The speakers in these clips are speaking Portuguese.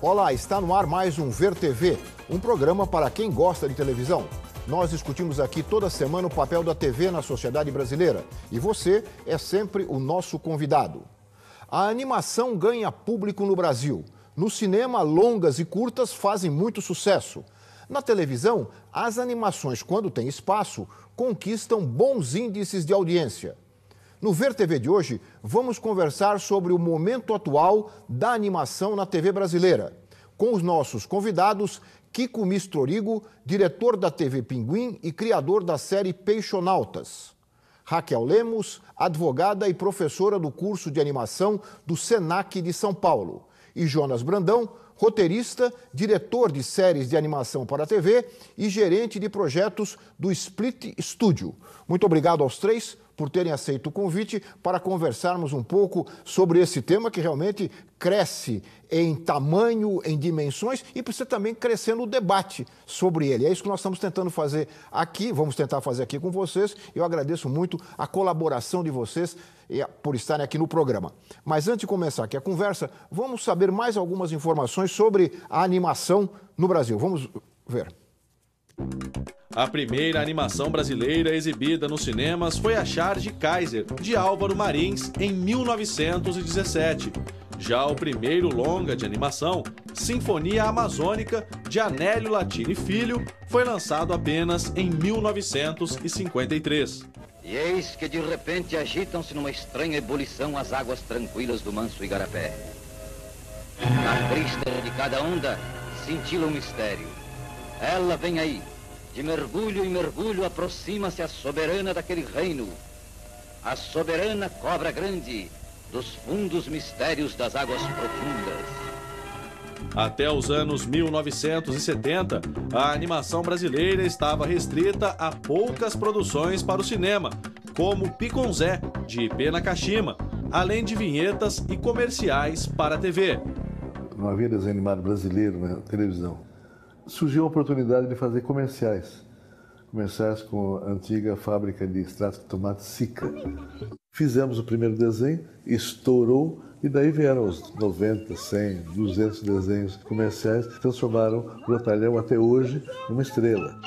Olá, está no ar mais um Ver TV, um programa para quem gosta de televisão. Nós discutimos aqui toda semana o papel da TV na sociedade brasileira e você é sempre o nosso convidado. A animação ganha público no Brasil. No cinema, longas e curtas fazem muito sucesso. Na televisão, as animações, quando têm espaço, conquistam bons índices de audiência. No Ver TV de hoje, vamos conversar sobre o momento atual da animação na TV brasileira, com os nossos convidados Kiko Mistorigo, diretor da TV Pinguim e criador da série Peixonautas; Raquel Lemos, advogada e professora do curso de animação do Senac de São Paulo; e Jonas Brandão, roteirista, diretor de séries de animação para a TV e gerente de projetos do Split Studio. Muito obrigado aos três por terem aceito o convite para conversarmos um pouco sobre esse tema que realmente cresce em tamanho, em dimensões e precisa também crescer no debate sobre ele. É isso que nós estamos tentando fazer aqui, vamos tentar fazer aqui com vocês. Eu agradeço muito a colaboração de vocês por estarem aqui no programa. Mas antes de começar aqui a conversa, vamos saber mais algumas informações sobre a animação no Brasil. Vamos ver. A primeira animação brasileira exibida nos cinemas foi A Charge Kaiser, de Álvaro Marins, em 1917. Já o primeiro longa de animação, Sinfonia Amazônica, de Anélio Latini Filho, foi lançado apenas em 1953. E eis que de repente agitam-se numa estranha ebulição as águas tranquilas do manso Igarapé. Na crista de cada onda, cintila um mistério. Ela vem aí. De mergulho em mergulho aproxima-se a soberana daquele reino. A soberana cobra grande dos fundos mistérios das águas profundas. Até os anos 1970, a animação brasileira estava restrita a poucas produções para o cinema, como Piconzé, de Ipê Nakashima, além de vinhetas e comerciais para a TV. Não havia desenho animado brasileiro na televisão. Surgiu a oportunidade de fazer comerciais com a antiga fábrica de extratos de tomate Sica. Fizemos o primeiro desenho, estourou, e daí vieram os 90, 100, 200 desenhos comerciais que transformaram o Batalhão até hoje numa estrela.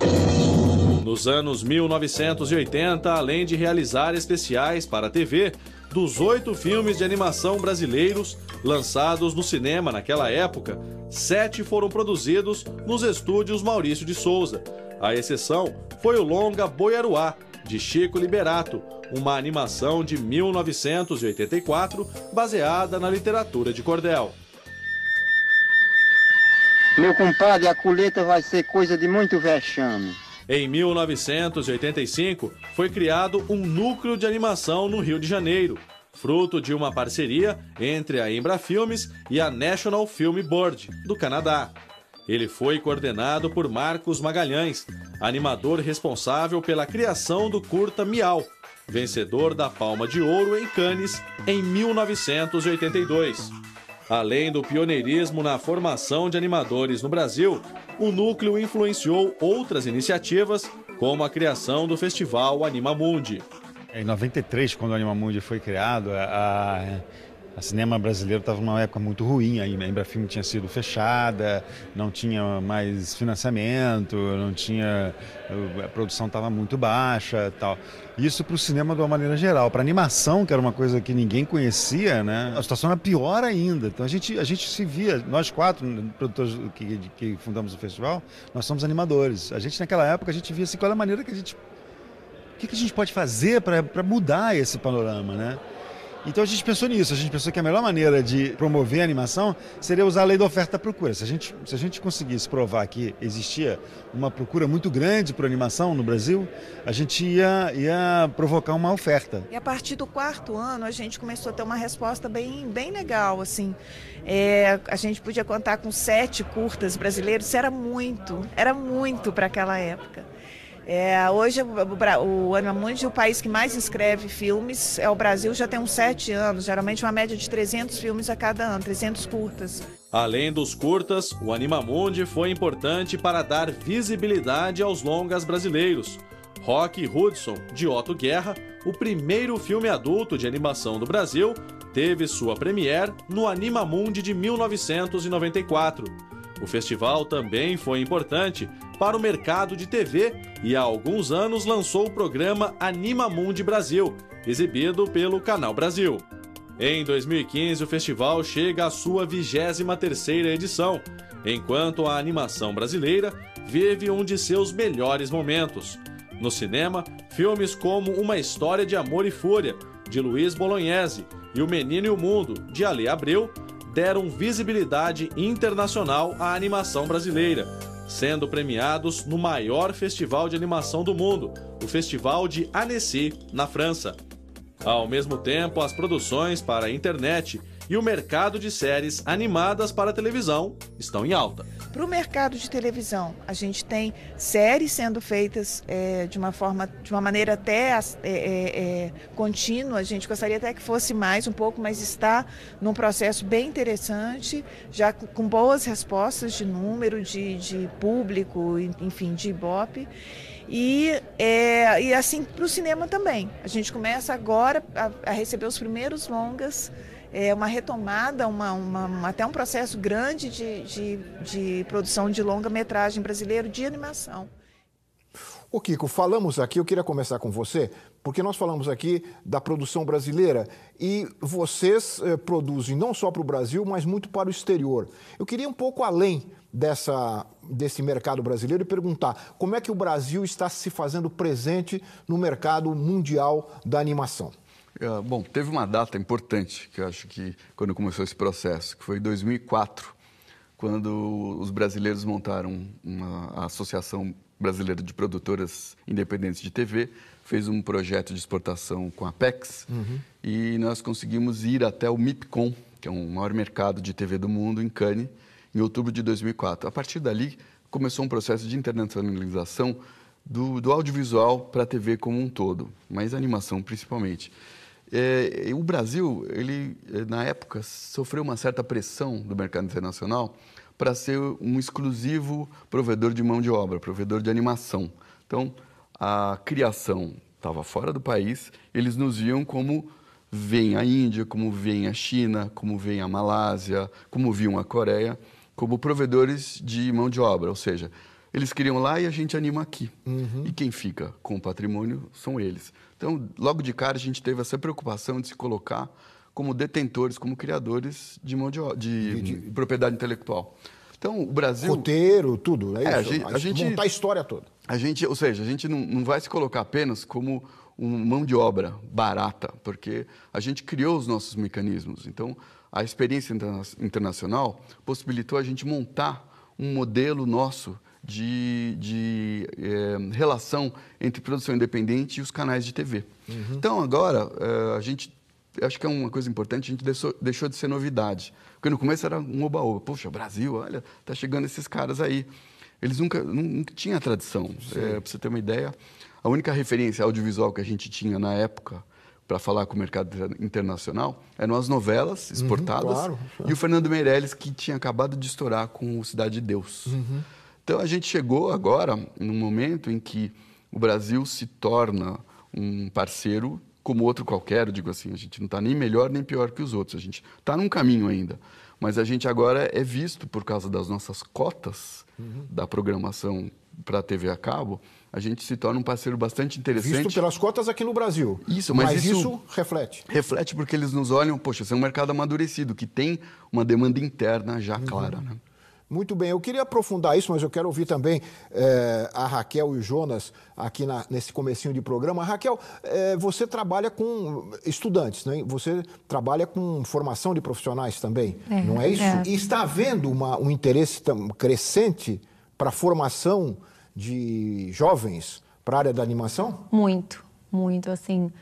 Elefante! Nos anos 1980, além de realizar especiais para a TV, dos 8 filmes de animação brasileiros lançados no cinema naquela época, 7 foram produzidos nos estúdios Maurício de Souza. A exceção foi o longa Boiaruá, de Chico Liberato, uma animação de 1984 baseada na literatura de cordel. Meu compadre, a colheita vai ser coisa de muito vexame. Em 1985, foi criado um núcleo de animação no Rio de Janeiro, fruto de uma parceria entre a Embrafilmes e a National Film Board, do Canadá. Ele foi coordenado por Marcos Magalhães, animador responsável pela criação do curta Miau, vencedor da Palma de Ouro em Cannes em 1982. Além do pioneirismo na formação de animadores no Brasil, o núcleo influenciou outras iniciativas, como a criação do festival Animamundi. Em 93, quando o Animamundi foi criado, a cinema brasileiro estava numa época muito ruim. A Embrafilme tinha sido fechada, não tinha mais financiamento, a produção estava muito baixa, tal. Isso para o cinema de uma maneira geral. Para a animação, que era uma coisa que ninguém conhecia, né? A situação era pior ainda. Então a gente se via, nós 4 produtores que fundamos o festival, nós somos animadores. A gente naquela época a gente via assim, qual é a maneira que a gente... O que a gente pode fazer para mudar esse panorama, né? Então a gente pensou nisso, a gente pensou que a melhor maneira de promover a animação seria usar a lei da oferta e procura. Se a gente conseguisse provar que existia uma procura muito grande por animação no Brasil, a gente ia provocar uma oferta. E a partir do 4º ano a gente começou a ter uma resposta bem legal, assim. A gente podia contar com 7 curtas brasileiros, isso era muito para aquela época. Hoje o Animamundi, o país que mais inscreve filmes, é o Brasil, já tem uns 7 anos, geralmente uma média de 300 filmes a cada ano, 300 curtas. Além dos curtas, o Animamundi foi importante para dar visibilidade aos longas brasileiros. Rock Hudson, de Otto Guerra, o primeiro filme adulto de animação do Brasil, teve sua premiere no Animamundi de 1994. O festival também foi importante para o mercado de TV e há alguns anos lançou o programa Animamundi Brasil, exibido pelo Canal Brasil. Em 2015, o festival chega à sua 23ª edição, enquanto a animação brasileira vive um de seus melhores momentos. No cinema, filmes como Uma História de Amor e Fúria, de Luiz Bolognese, e O Menino e o Mundo, de Alê Abreu, deram visibilidade internacional à animação brasileira, sendo premiados no maior festival de animação do mundo, o Festival de Annecy, na França. Ao mesmo tempo, as produções para a internet e o mercado de séries animadas para a televisão estão em alta. Para o mercado de televisão, a gente tem séries sendo feitas de uma maneira até contínua. A gente gostaria até que fosse mais um pouco, mas está num processo bem interessante, já com boas respostas de número, de público, enfim, de Ibope. E assim para o cinema também. A gente começa agora a receber os primeiros longas, uma retomada, até um processo grande de produção de longa-metragem brasileiro de animação. Ô Kiko, falamos aqui, eu queria começar com você, porque nós falamos aqui da produção brasileira e vocês produzem não só para o Brasil, mas muito para o exterior. Eu queria um pouco além desse mercado brasileiro e perguntar como é que o Brasil está se fazendo presente no mercado mundial da animação. Bom, teve uma data importante, que eu acho que quando começou esse processo, que foi em 2004, quando os brasileiros montaram a Associação Brasileira de Produtoras Independentes de TV, fez um projeto de exportação com a Apex, e nós conseguimos ir até o MIPCOM, que é o maior mercado de TV do mundo, em Cannes, em outubro de 2004. A partir dali, começou um processo de internacionalização do audiovisual para a TV como um todo, mas a animação principalmente. O Brasil, ele, na época, sofreu uma certa pressão do mercado internacional para ser um exclusivo provedor de mão de obra, provedor de animação. Então, a criação estava fora do país, eles nos viam como vem a Índia, como vem a China, como vem a Malásia, como viam a Coreia, como provedores de mão de obra, ou seja, eles queriam lá e a gente anima aqui. E quem fica com o patrimônio são eles. Então, logo de cara, a gente teve essa preocupação de se colocar como detentores, como criadores de mão de propriedade intelectual. Então, o Brasil... Roteiro, tudo, é isso? A gente montar a história toda. Ou seja, a gente não vai se colocar apenas como uma mão de obra barata, porque a gente criou os nossos mecanismos. Então, a experiência internacional possibilitou a gente montar um modelo nosso de relação entre produção independente e os canais de TV. Então, agora, acho que é uma coisa importante, a gente deixou de ser novidade. Porque no começo era um oba-oba. Poxa, Brasil, olha, tá chegando esses caras aí. Eles nunca tinham tradição. Para você ter uma ideia, a única referência audiovisual que a gente tinha na época para falar com o mercado internacional eram as novelas exportadas e o Fernando Meirelles, que tinha acabado de estourar com o Cidade de Deus. Então, a gente chegou agora num momento em que o Brasil se torna um parceiro como outro qualquer, eu digo assim, a gente não está nem melhor nem pior que os outros, a gente está num caminho ainda, mas a gente agora é visto por causa das nossas cotas da programação para a TV a cabo, a gente se torna um parceiro bastante interessante. Visto pelas cotas aqui no Brasil. Isso, mas isso reflete. Reflete porque eles nos olham, poxa, esse é um mercado amadurecido, que tem uma demanda interna já clara, né? Muito bem, eu queria aprofundar isso, mas eu quero ouvir também a Raquel e o Jonas aqui nesse comecinho de programa. Raquel, você trabalha com estudantes, né? Você trabalha com formação de profissionais também, não é isso? E está havendo um interesse crescente para a formação de jovens para a área da animação? Muito, muito, assim...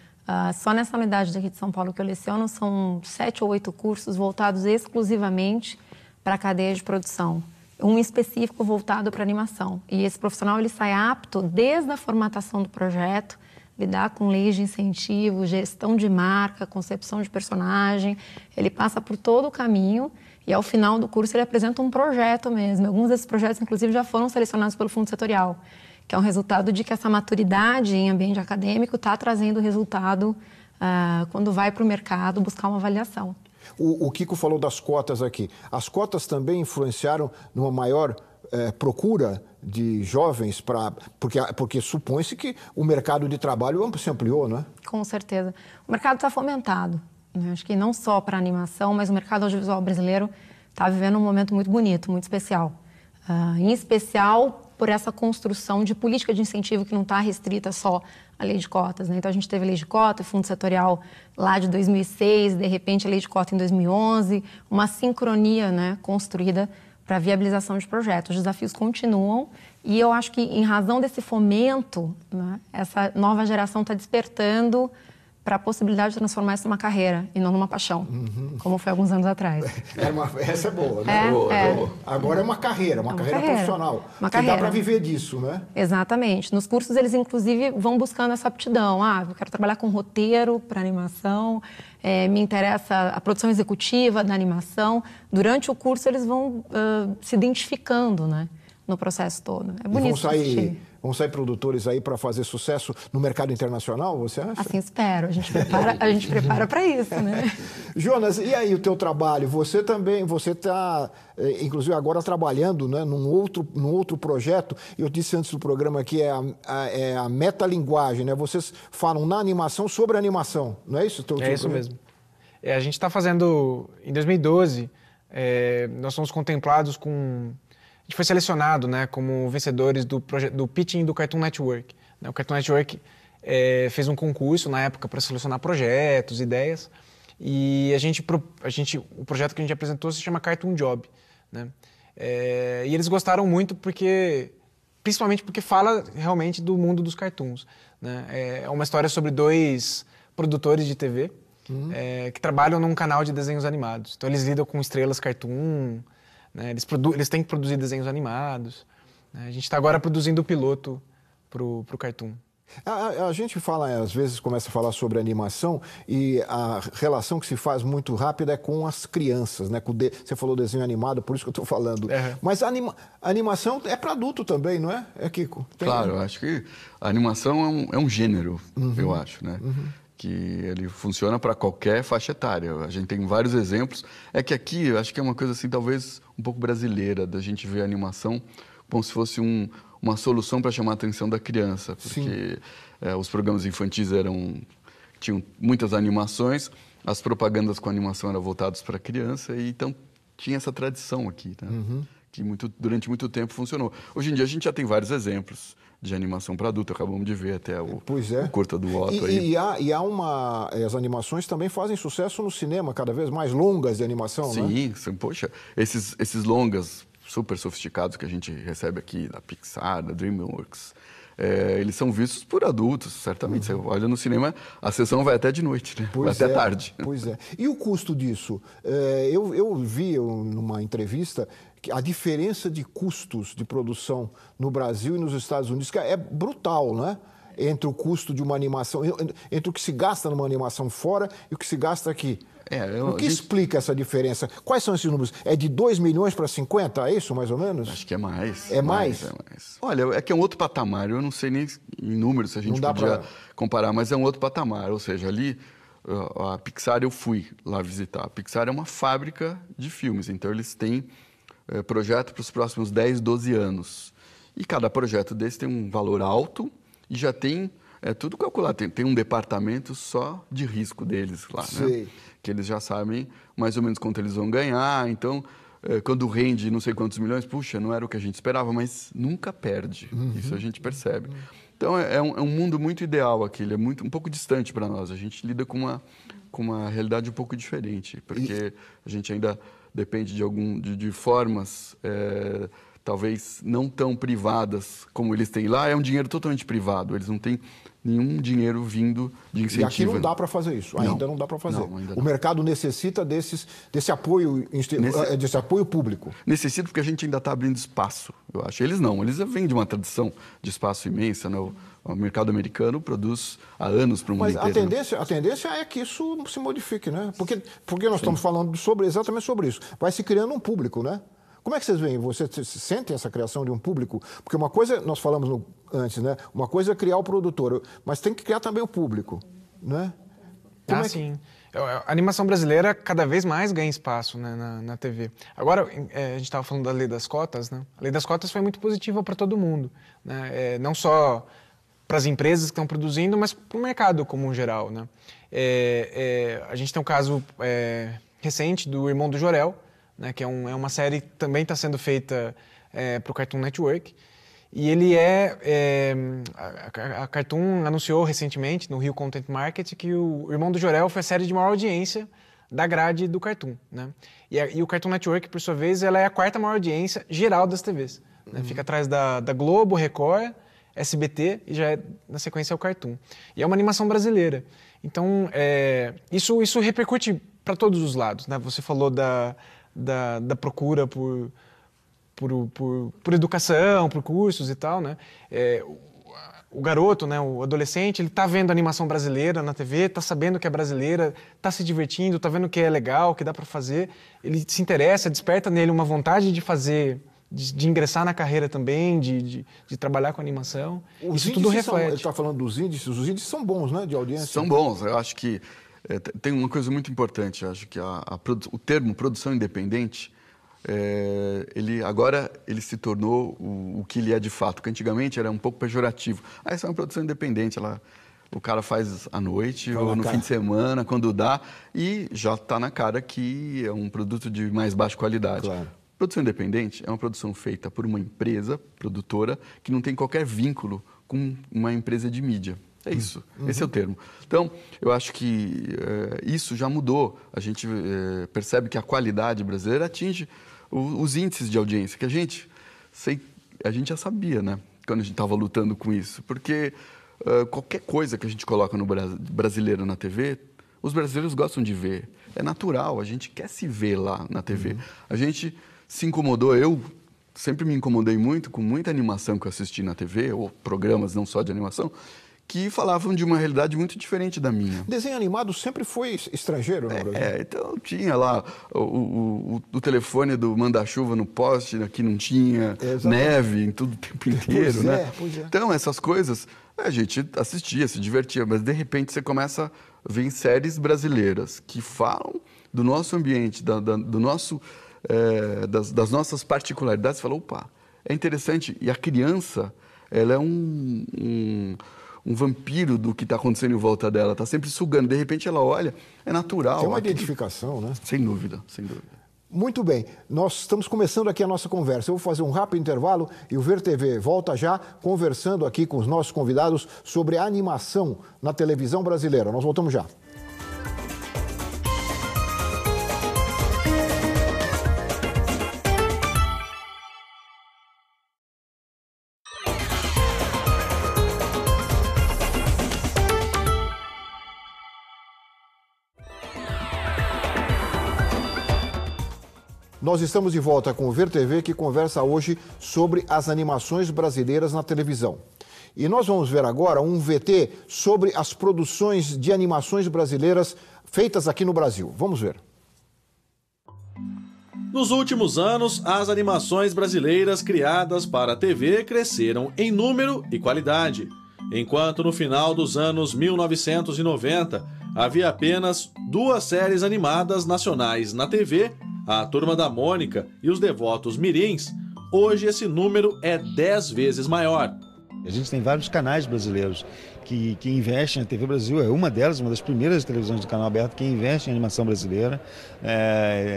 só nessa unidade daqui de São Paulo que eu leciono, são 7 ou 8 cursos voltados exclusivamente para a cadeia de produção, um específico voltado para animação. E esse profissional ele sai apto desde a formatação do projeto, lidar com leis de incentivo, gestão de marca, concepção de personagem. Ele passa por todo o caminho e ao final do curso ele apresenta um projeto mesmo. Alguns desses projetos, inclusive, já foram selecionados pelo Fundo Setorial, que é um resultado de que essa maturidade em ambiente acadêmico está trazendo resultado quando vai para o mercado buscar uma avaliação. O Kiko falou das cotas aqui. As cotas também influenciaram numa maior procura de jovens, porque supõe-se que o mercado de trabalho se ampliou, não é? Com certeza. O mercado está fomentado. Acho que não só para a animação, mas o mercado audiovisual brasileiro está vivendo um momento muito bonito, muito especial. Em especial por essa construção de política de incentivo que não está restrita só à lei de cotas, né? Então, a gente teve a lei de cota, fundo setorial lá de 2006, de repente a lei de cota em 2011, uma sincronia, né, construída para a viabilização de projetos. Os desafios continuam e eu acho que, em razão desse fomento, né, essa nova geração está despertando para a possibilidade de transformar isso numa carreira e não numa paixão, como foi alguns anos atrás. Essa é boa, né? Boa. Agora é uma carreira profissional. Dá para viver disso, né? Exatamente. Nos cursos, eles, inclusive, vão buscando essa aptidão. Eu quero trabalhar com roteiro para animação, me interessa a produção executiva da animação. Durante o curso, eles vão se identificando, né, no processo todo. É bonito. Vão sair produtores aí para fazer sucesso no mercado internacional, você acha? Assim espero. A gente prepara para isso, né? Jonas, e aí o teu trabalho? Você está, inclusive agora trabalhando, né, num outro projeto. Eu disse antes do programa que é a metalinguagem, né? Vocês falam na animação sobre animação, não é isso? É isso mesmo. A gente está fazendo, em 2012, nós fomos contemplados com... A gente foi selecionado, né, como vencedores do pitching do Cartoon Network. O Cartoon Network fez um concurso na época para selecionar projetos, ideias, e o projeto que a gente apresentou se chama Cartoon Job, né? E eles gostaram muito principalmente porque fala realmente do mundo dos cartoons, né? É uma história sobre 2 produtores de TV que trabalham num canal de desenhos animados. Então eles lidam com estrelas cartoon, né? Eles têm que produzir desenhos animados, né? A gente está agora produzindo o piloto para o Cartoon. A gente fala, às vezes começa a falar sobre animação e a relação que se faz muito rápida é com as crianças, né? Você falou desenho animado, por isso que eu estou falando. Mas a animação é para adulto também, não é? Kiko? Claro, eu acho que a animação é um gênero, eu acho, né? Que ele funciona para qualquer faixa etária. A gente tem vários exemplos. É que aqui, eu acho que é uma coisa assim, talvez um pouco brasileira, da gente ver a animação como se fosse uma solução para chamar a atenção da criança. Porque os programas infantis tinham muitas animações, as propagandas com animação eram voltadas para a criança, e então tinha essa tradição aqui, né? Que durante muito tempo funcionou. Hoje em dia a gente já tem vários exemplos de animação para adulto, acabamos de ver até o curta do Otto aí. As animações também fazem sucesso no cinema, cada vez mais longas de animação, né? Sim, poxa, esses longas super sofisticados que a gente recebe aqui da Pixar, da DreamWorks, eles são vistos por adultos, certamente. Você olha no cinema, a sessão vai até de noite, né? Vai até tarde. Pois é. E o custo disso? Eu vi numa entrevista que a diferença de custos de produção no Brasil e nos Estados Unidos é brutal, né? Entre o custo de uma animação, entre o que se gasta numa animação fora e o que se gasta aqui. O que explica essa diferença? Quais são esses números? É de 2 milhões para 50, é isso mais ou menos? Acho que é mais. É mais? É mais. Olha, é que é um outro patamar. Eu não sei nem em números se a gente podia comparar, mas é um outro patamar. Ou seja, ali, a Pixar eu fui lá visitar. A Pixar é uma fábrica de filmes, então eles têm projeto para os próximos 10, 12 anos. E cada projeto desse tem um valor alto e já tem tudo calculado. Tem um departamento só de risco deles lá, né? Que eles já sabem mais ou menos quanto eles vão ganhar. Então, quando rende não sei quantos milhões, puxa, não era o que a gente esperava, mas nunca perde. Isso a gente percebe. Então, é um mundo muito ideal aquele, um pouco distante para nós. A gente lida com uma realidade um pouco diferente, porque a gente ainda depende de formas talvez não tão privadas como eles têm lá. É um dinheiro totalmente privado, eles não têm nenhum dinheiro vindo de incentivo. E aqui não dá para fazer isso, ainda não dá para fazer. O mercado necessita desse apoio público. Necessita porque a gente ainda está abrindo espaço, eu acho. Eles vêm de uma tradição de espaço imensa, né? O mercado americano produz há anos para o mundo inteiro. Mas a tendência é que isso se modifique, né? Porque nós estamos falando exatamente sobre isso. Vai se criando um público, né? Como é que vocês veem? Vocês sentem essa criação de um público? Porque uma coisa, nós falamos antes, né? Uma coisa é criar o produtor, mas tem que criar também o público, né? Sim. A animação brasileira cada vez mais ganha espaço, né, na TV. Agora, a gente estava falando da lei das cotas, né? A lei das cotas foi muito positiva para todo mundo, né? Não só para as empresas que estão produzindo, mas para o mercado como um geral, né? A gente tem um caso recente do Irmão do Jorel, né, que é uma série que também está sendo feita para o Cartoon Network. E ele a Cartoon anunciou recentemente, no Rio Content Market, que o Irmão do Jorel foi a série de maior audiência da grade do Cartoon, né? E o Cartoon Network, por sua vez, ela é a quarta maior audiência geral das TVs. Né? Fica atrás da Globo, Record, SBT e já na sequência é o Cartoon. E é uma animação brasileira. Então, isso repercute para todos os lados, né? Você falou da procura por educação, por cursos e tal, né? O garoto, né, o adolescente, ele está vendo animação brasileira na TV, está sabendo que é brasileira, está se divertindo, está vendo que é legal, que dá para fazer, ele se interessa, desperta nele uma vontade de fazer, de ingressar na carreira também, de trabalhar com animação. Isso tudo reflete. Ele está falando dos índices, os índices são bons, né, de audiência? São bons, eu acho que tem uma coisa muito importante, eu acho que o termo produção independente, ele se tornou o que ele é de fato, que antigamente era um pouco pejorativo. Essa é uma produção independente, o cara faz à noite ou no fim de semana, quando dá, e já está na cara que é um produto de mais baixa qualidade. Claro. Produção independente é uma produção feita por uma empresa produtora que não tem qualquer vínculo com uma empresa de mídia. É isso, esse é o termo. Então, eu acho que isso já mudou. A gente percebe que a qualidade brasileira atinge os índices de audiência, que a gente já sabia, né? Quando a gente estava lutando com isso. Porque qualquer coisa que a gente coloca no brasileiro na TV, os brasileiros gostam de ver. É natural, a gente quer se ver lá na TV. A gente se incomodou, eu sempre me incomodei muito com muita animação que eu assisti na TV, ou programas não só de animação, que falavam de uma realidade muito diferente da minha. Desenho animado sempre foi estrangeiro no Brasil? Então tinha lá o telefone do manda-chuva no poste, aqui não tinha, neve em tudo o tempo inteiro, né? Então essas coisas, a gente assistia, se divertia, mas de repente você começa a ver séries brasileiras que falam do nosso ambiente, das nossas particularidades, você fala, opa, é interessante. E a criança, ela é um vampiro do que está acontecendo em volta dela, está sempre sugando. De repente ela olha, é natural. Tem uma identificação, né? Sem dúvida, sem dúvida. Muito bem, nós estamos começando aqui a nossa conversa. Eu vou fazer um rápido intervalo e o Ver TV volta já conversando aqui com os nossos convidados sobre a animação na televisão brasileira. Nós voltamos já. Nós estamos de volta com o Ver TV, que conversa hoje sobre as animações brasileiras na televisão. E nós vamos ver agora um VT sobre as produções de animações brasileiras feitas aqui no Brasil. Vamos ver. Nos últimos anos, as animações brasileiras criadas para a TV cresceram em número e qualidade. Enquanto no final dos anos 1990 havia apenas 2 séries animadas nacionais na TV, A Turma da Mônica e Os Devotos Mirins, hoje esse número é 10 vezes maior. A gente tem vários canais brasileiros que investem. A TV Brasil é uma delas, uma das primeiras televisões do canal aberto que investe em animação brasileira.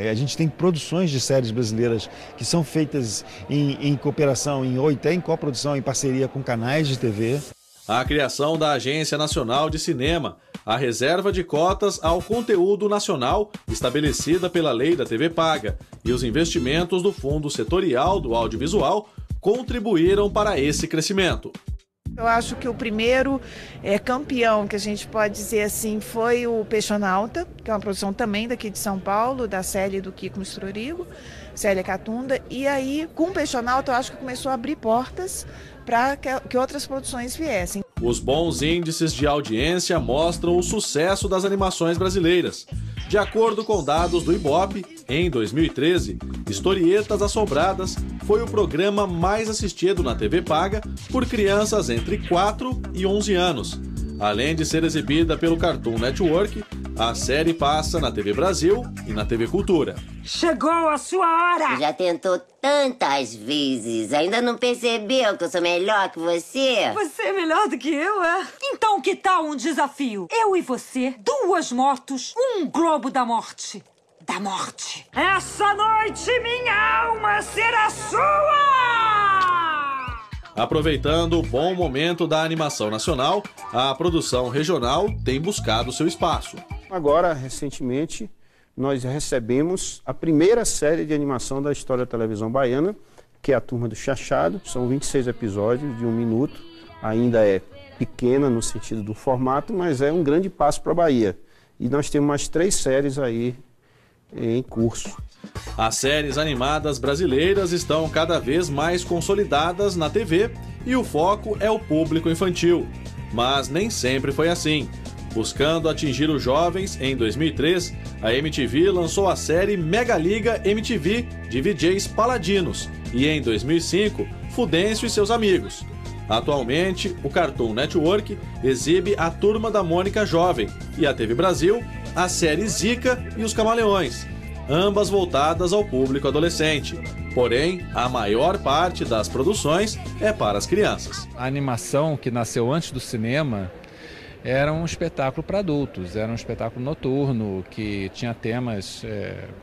A gente tem produções de séries brasileiras que são feitas em cooperação, ou até em coprodução, em parceria com canais de TV. A criação da Agência Nacional de Cinema, a reserva de cotas ao conteúdo nacional estabelecida pela Lei da TV Paga e os investimentos do Fundo Setorial do Audiovisual contribuíram para esse crescimento. Eu acho que o primeiro campeão, que a gente pode dizer assim, foi o Peixonauta, que é uma produção também daqui de São Paulo, da série do Kiko Mistrorigo, Célia Catunda. E aí, com o Peixonauta, eu acho que começou a abrir portas para que outras produções viessem. Os bons índices de audiência mostram o sucesso das animações brasileiras. De acordo com dados do Ibope, em 2013, Historietas Assombradas foi o programa mais assistido na TV Paga por crianças entre 4 e 11 anos. Além de ser exibida pelo Cartoon Network, a série passa na TV Brasil e na TV Cultura. Chegou a sua hora! Já tentou tantas vezes, ainda não percebeu que eu sou melhor que você? Você é melhor do que eu, é? Então que tal um desafio? Eu e você, 2 motos, um globo da morte. Da morte. Essa noite minha alma será sua! Aproveitando o bom momento da animação nacional, a produção regional tem buscado seu espaço. Agora, recentemente, nós recebemos a primeira série de animação da história da televisão baiana, que é a Turma do Chachado. São 26 episódios de 1 minuto. Ainda é pequena no sentido do formato, mas é um grande passo para a Bahia. E nós temos mais 3 séries aí em curso. As séries animadas brasileiras estão cada vez mais consolidadas na TV e o foco é o público infantil. Mas nem sempre foi assim. Buscando atingir os jovens, em 2003, a MTV lançou a série Mega Liga MTV de VJs Paladinos e, em 2005, Fudêncio e seus amigos. Atualmente, o Cartoon Network exibe a Turma da Mônica Jovem e a TV Brasil a série Zica e os Camaleões, ambas voltadas ao público adolescente. Porém, a maior parte das produções é para as crianças. A animação que nasceu antes do cinema era um espetáculo para adultos, era um espetáculo noturno que tinha temas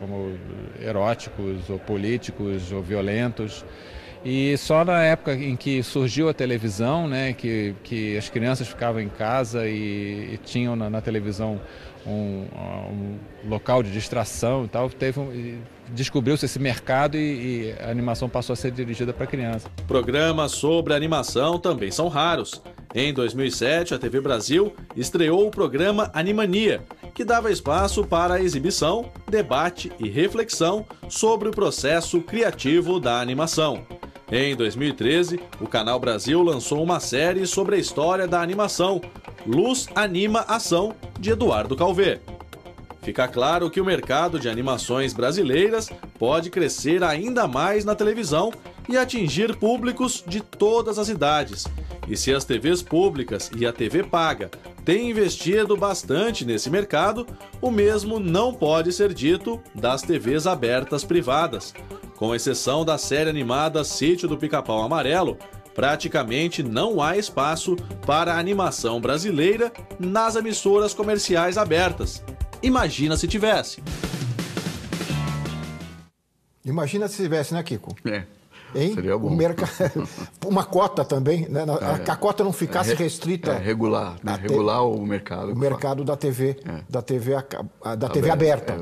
como eróticos ou políticos ou violentos. E só na época em que surgiu a televisão, né, que as crianças ficavam em casa e tinham na televisão um local de distração e tal, descobriu-se esse mercado e a animação passou a ser dirigida para criança. Programas sobre animação também são raros. Em 2007, a TV Brasil estreou o programa Animania, que dava espaço para a exibição, debate e reflexão sobre o processo criativo da animação. Em 2013, o Canal Brasil lançou uma série sobre a história da animação, Luz Anima Ação, de Eduardo Calvé. Fica claro que o mercado de animações brasileiras pode crescer ainda mais na televisão e atingir públicos de todas as idades. E se as TVs públicas e a TV paga têm investido bastante nesse mercado, o mesmo não pode ser dito das TVs abertas privadas. Com exceção da série animada Sítio do Pica-Pau Amarelo, praticamente não há espaço para a animação brasileira nas emissoras comerciais abertas. Imagina se tivesse. Imagina se tivesse, né, Kiko? Hein? Seria bom. Uma cota também, né? A cota não ficasse restrita. Regular, né? Regular o mercado. O mercado da TV, da TV aberta.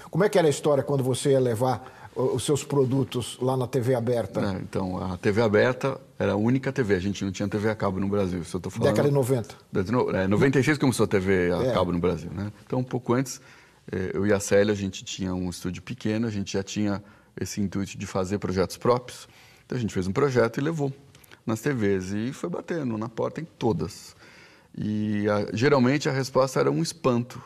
Como é que era a história quando você ia levar os seus produtos lá na TV aberta? Então, a TV aberta era a única TV, a gente não tinha TV a cabo no Brasil, isso eu tô falando. Década de 90. 96 começou a TV a cabo no Brasil, né? Então, um pouco antes, eu e a Célia, a gente tinha um estúdio pequeno, a gente já tinha esse intuito de fazer projetos próprios. Então, a gente fez um projeto e levou nas TVs e foi batendo na porta em todas. E geralmente a resposta era um espanto.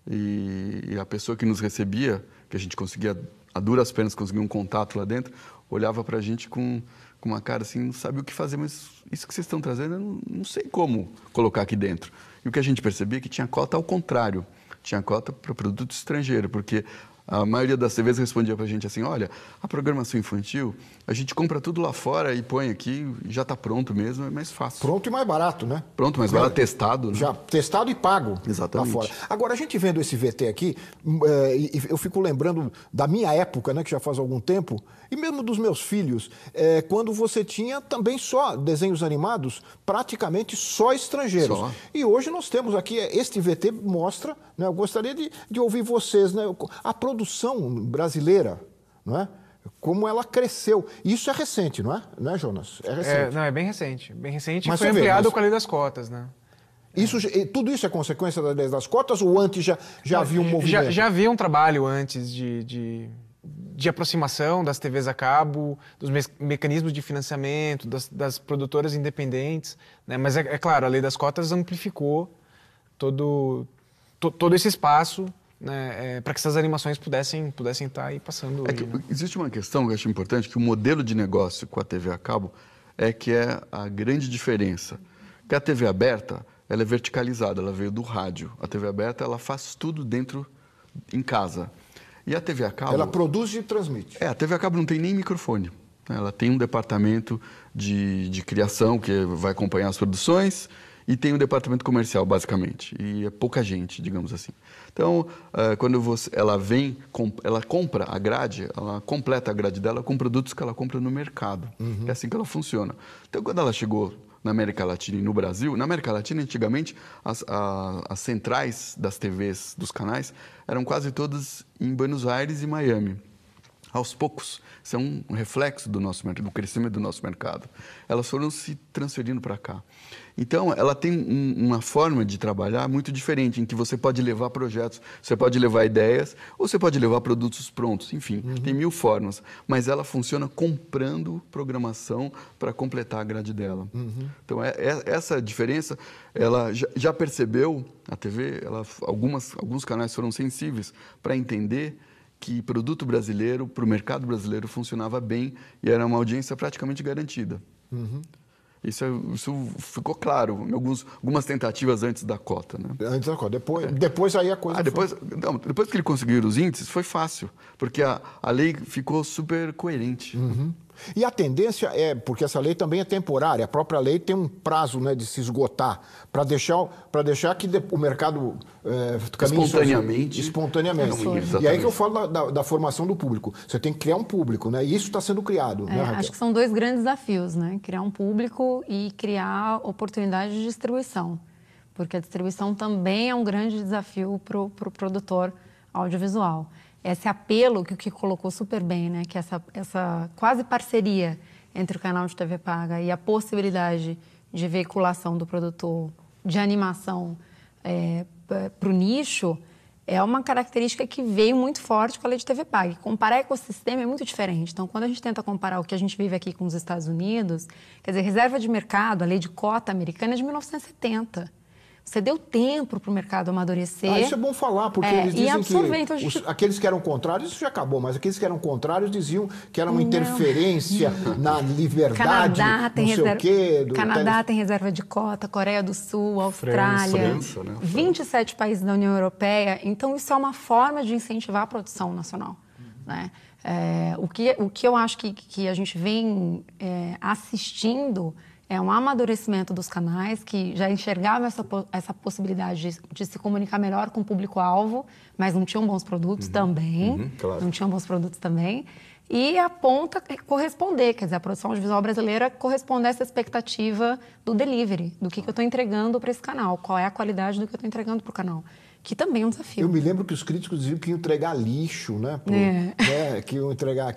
E a pessoa que nos recebia, que a gente conseguia a duras penas conseguir um contato lá dentro, olhava para a gente com uma cara assim, não sabe o que fazer, mas isso que vocês estão trazendo, eu não sei como colocar aqui dentro. E o que a gente percebia é que tinha cota ao contrário, tinha cota para produto estrangeiro, porque a maioria das TVs respondia para a gente assim, olha, a programação infantil, a gente compra tudo lá fora e põe aqui, já está pronto mesmo, é mais fácil. Pronto e mais barato, né? Pronto, mais barato, testado. Né? Já testado e pago. Exatamente. Lá fora. Agora, a gente vendo esse VT aqui, eu fico lembrando da minha época, né, que já faz algum tempo, e mesmo dos meus filhos, quando você tinha também só desenhos animados, praticamente só estrangeiros. Só. E hoje nós temos aqui, este VT mostra, né, eu gostaria de ouvir vocês, né, a produção brasileira, não é? Como ela cresceu. Isso é recente, não é? Não é, Jonas? É recente. Não, é bem recente. Bem recente. Mas foi ampliado com a lei das cotas, né? Tudo isso é consequência da lei das cotas ou antes já havia um movimento? Já havia um trabalho antes de aproximação das TVs a cabo, dos mecanismos de financiamento, das produtoras independentes, né? Mas é claro, a lei das cotas amplificou todo esse espaço, né, para que essas animações pudessem estar aí passando hoje, né? Existe uma questão que eu acho importante, que o modelo de negócio com a TV a cabo é que é a grande diferença. Que a TV aberta, ela é verticalizada, ela veio do rádio. A TV aberta, ela faz tudo dentro, em casa. E a TV a cabo... Ela produz e transmite. A TV a cabo não tem nem microfone. Ela tem um departamento de criação que vai acompanhar as produções e tem um departamento comercial, basicamente. E é pouca gente, digamos assim. Então, quando ela vem, ela compra a grade, ela completa a grade dela com produtos que ela compra no mercado. É assim que ela funciona. Então, quando ela chegou na América Latina e no Brasil, na América Latina, antigamente, as centrais das TVs, dos canais, eram quase todas em Buenos Aires e Miami. Aos poucos, isso é um reflexo do crescimento do nosso mercado. Elas foram se transferindo para cá. Então, ela tem uma forma de trabalhar muito diferente, em que você pode levar projetos, você pode levar ideias, ou você pode levar produtos prontos. Enfim, tem 1000 formas. Mas ela funciona comprando programação para completar a grade dela. Então, essa diferença, ela já percebeu, a TV, alguns canais foram sensíveis para entender que produto brasileiro, para o mercado brasileiro, funcionava bem e era uma audiência praticamente garantida. Isso ficou claro em algumas tentativas antes da cota, né? Antes da cota. Depois aí a coisa... Depois que ele conseguiu os índices, foi fácil, porque a lei ficou super coerente. E a tendência porque essa lei também é temporária, a própria lei tem um prazo, né, de se esgotar, para deixar que o mercado caminhe espontaneamente. E aí que eu falo da formação do público. Você tem que criar um público, né? E isso está sendo criado, né, Raquel? Acho que são 2 grandes desafios, né? Criar um público e criar oportunidade de distribuição, porque a distribuição também é um grande desafio para o produtor audiovisual. Esse apelo que o Kiko colocou super bem, né? Que essa quase parceria entre o canal de TV paga e a possibilidade de veiculação do produtor de animação para o nicho é uma característica que veio muito forte com a lei de TV paga. Comparar ecossistema é muito diferente. Então, quando a gente tenta comparar o que a gente vive aqui com os Estados Unidos, quer dizer, reserva de mercado, a lei de cota americana é de 1970. Você deu tempo para o mercado amadurecer. Isso é bom falar, porque eles dizem que aqueles que eram contrários, isso já acabou, mas aqueles que eram contrários diziam que era uma interferência na liberdade, Canadá tem reserva de cota, Coreia do Sul, Austrália, França, né? 27 países da União Europeia. Então, isso é uma forma de incentivar a produção nacional, né? O que eu acho que a gente vem assistindo é um amadurecimento dos canais que já enxergavam essa possibilidade de se comunicar melhor com o público-alvo, mas não tinham bons produtos também. Claro. Não tinham bons produtos também. E a ponta corresponder, quer dizer, a produção audiovisual brasileira corresponde a essa expectativa do delivery, do que eu estou entregando para esse canal, qual é a qualidade do que eu estou entregando para o canal. Que também é um desafio. Eu me lembro que os críticos diziam que iam entregar lixo, né? Que iam entregar...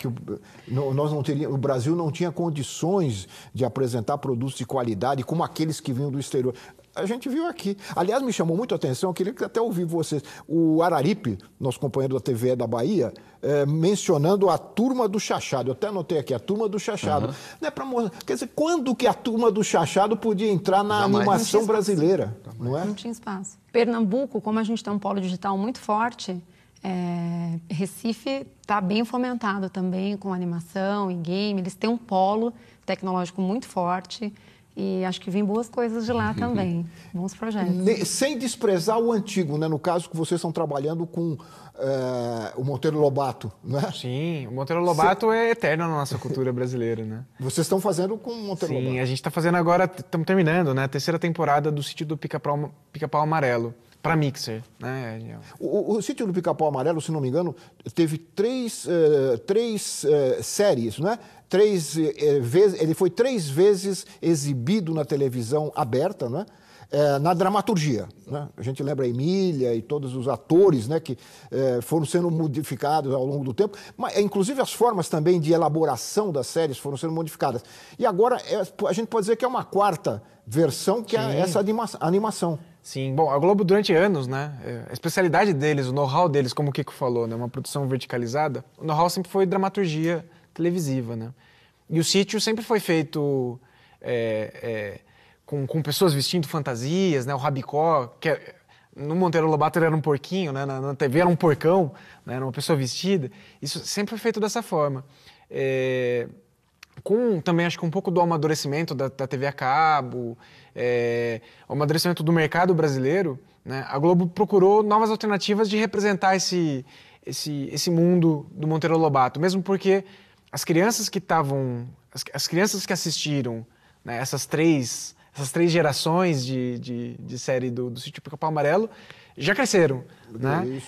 nós não teríamos, o Brasil não tinha condições de apresentar produtos de qualidade como aqueles que vinham do exterior. A gente viu aqui. Aliás, me chamou muito a atenção, eu queria até ouvir vocês. O Araripe, nosso companheiro da TVE da Bahia, mencionando a Turma do Chachado. Eu até anotei aqui, a Turma do Chachado. Né, quer dizer, quando que a Turma do Chachado podia entrar na animação brasileira? Não é? Não tinha espaço. Pernambuco, como a gente tem um polo digital muito forte, Recife está bem fomentado também com animação e game. Eles têm um polo tecnológico muito forte. E acho que vem boas coisas de lá também, bons projetos. Sem desprezar o antigo, né? No caso que vocês estão trabalhando com o Monteiro Lobato, não é? Sim, o Monteiro Lobato é eterno na nossa cultura brasileira, né? Vocês estão fazendo com o Monteiro Lobato? Sim, a gente está fazendo agora, estamos terminando, né? A 3ª temporada do Sítio do Pica-Pau Amarelo. Para Mixer, né? O Sítio do Pica-Pau Amarelo, se não me engano, teve três séries, né? Ele foi 3 vezes exibido na televisão aberta, né? Na dramaturgia, né? A gente lembra a Emília e todos os atores, né, que foram sendo modificados ao longo do tempo, mas, inclusive as formas também de elaboração das séries foram sendo modificadas. E agora a gente pode dizer que é uma 4ª versão, que é essa animação. Sim, bom, a Globo durante anos, né, a especialidade deles, o know-how deles, como o Kiko falou, né, uma produção verticalizada, o know-how sempre foi dramaturgia televisiva, né, e o Sítio sempre foi feito com pessoas vestindo fantasias, né, o Rabicó, que no Monteiro Lobato ele era um porquinho, né, na TV era um porcão, né, era uma pessoa vestida, isso sempre foi feito dessa forma. com também acho que um pouco do amadurecimento da TV a cabo, o amadurecimento do mercado brasileiro, né, a Globo procurou novas alternativas de representar esse mundo do Monteiro Lobato, mesmo porque as crianças que assistiram, né, essas três gerações de série do Sítio Pica-Pau Amarelo já cresceram, né?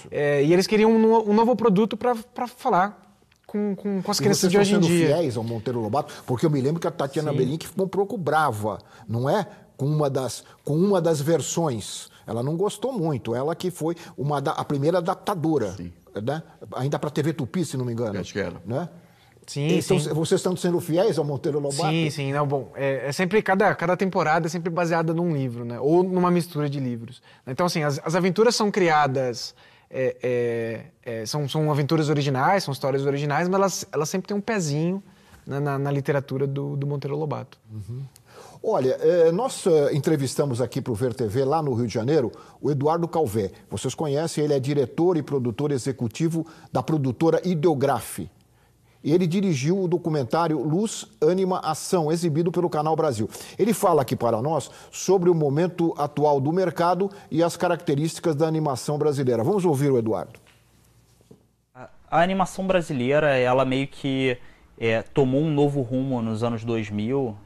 E eles queriam um novo produto para falar com as crianças de hoje em dia. Vocês estão sendo fiéis ao Monteiro Lobato? Porque eu me lembro que a Tatiana Belink ficou um pouco brava, não é? Com uma das versões. Ela não gostou muito. Ela que foi a primeira adaptadora, né? Ainda para a TV Tupi, se não me engano. Acho que era. Né? Sim, então, sim. Vocês estão sendo fiéis ao Monteiro Lobato? Sim. Não, bom, sempre cada temporada é sempre baseada num livro, né? Ou numa mistura de livros. Então, assim, as aventuras são criadas, são aventuras originais, são histórias originais, mas elas sempre têm um pezinho na literatura do Monteiro Lobato. Uhum. Olha, nós entrevistamos aqui para o Ver TV, lá no Rio de Janeiro, o Eduardo Calvé. Vocês conhecem, ele é diretor e produtor executivo da produtora Ideografe. Ele dirigiu o documentário Luz, Ânima, Ação, exibido pelo Canal Brasil. Ele fala aqui para nós sobre o momento atual do mercado e as características da animação brasileira. Vamos ouvir o Eduardo. A animação brasileira, ela meio que tomou um novo rumo nos anos 2000,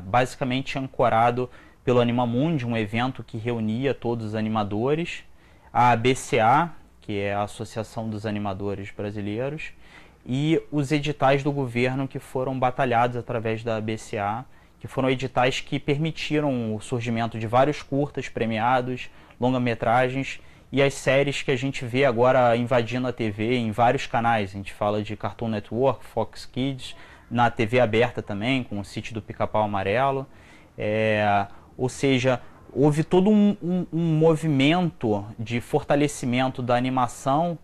basicamente ancorado pelo Animamundi, um evento que reunia todos os animadores, a ABCA, que é a Associação dos Animadores Brasileiros, e os editais do governo que foram batalhados através da ABCA, que foram editais que permitiram o surgimento de vários curtas premiados, longa-metragens e as séries que a gente vê agora invadindo a TV em vários canais. A gente fala de Cartoon Network, Fox Kids, na TV aberta também, com o Sítio do Pica-Pau Amarelo. Ou seja, houve todo um movimento de fortalecimento da animação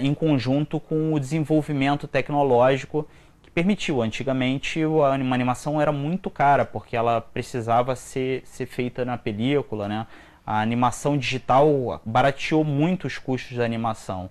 em conjunto com o desenvolvimento tecnológico que permitiu. Antigamente, uma animação era muito cara, porque ela precisava ser feita na película, né? A animação digital barateou muito os custos da animação.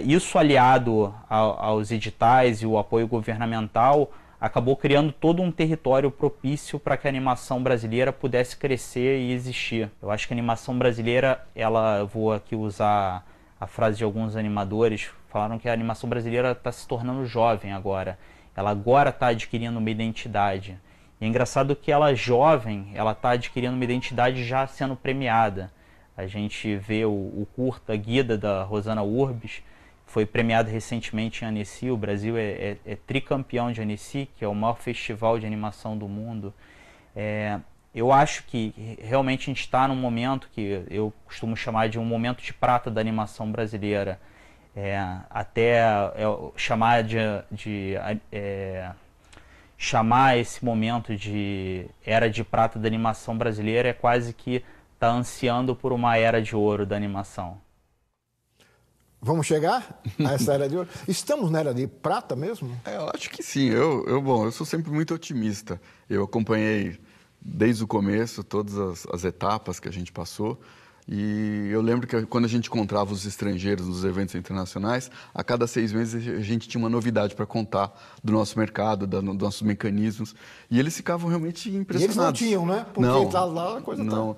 Isso aliado aos editais e o apoio governamental acabou criando todo um território propício para que a animação brasileira pudesse crescer e existir. Eu acho que a animação brasileira, eu vou aqui usar a frase de alguns animadores, falaram que a animação brasileira está se tornando jovem agora. Ela agora está adquirindo uma identidade. E é engraçado que ela jovem, ela está adquirindo uma identidade já sendo premiada. A gente vê o curta Guida, da Rosana Urbis, foi premiado recentemente em Annecy. O Brasil é tricampeão de Annecy, que é o maior festival de animação do mundo. Eu acho que realmente a gente está num momento que eu costumo chamar de um momento de prata da animação brasileira. Chamar esse momento de era de prata da animação brasileira é quase que está ansiando por uma era de ouro da animação. Vamos chegar a essa era de ouro? Estamos na era de prata mesmo? Eu acho que sim. Eu sou sempre muito otimista. Eu acompanhei desde o começo todas as etapas que a gente passou. E eu lembro que quando a gente encontrava os estrangeiros nos eventos internacionais, a cada 6 meses a gente tinha uma novidade para contar do nosso mercado, dos nossos mecanismos. E eles ficavam realmente impressionados. E eles não tinham, né? Porque não, tá lá, a coisa não.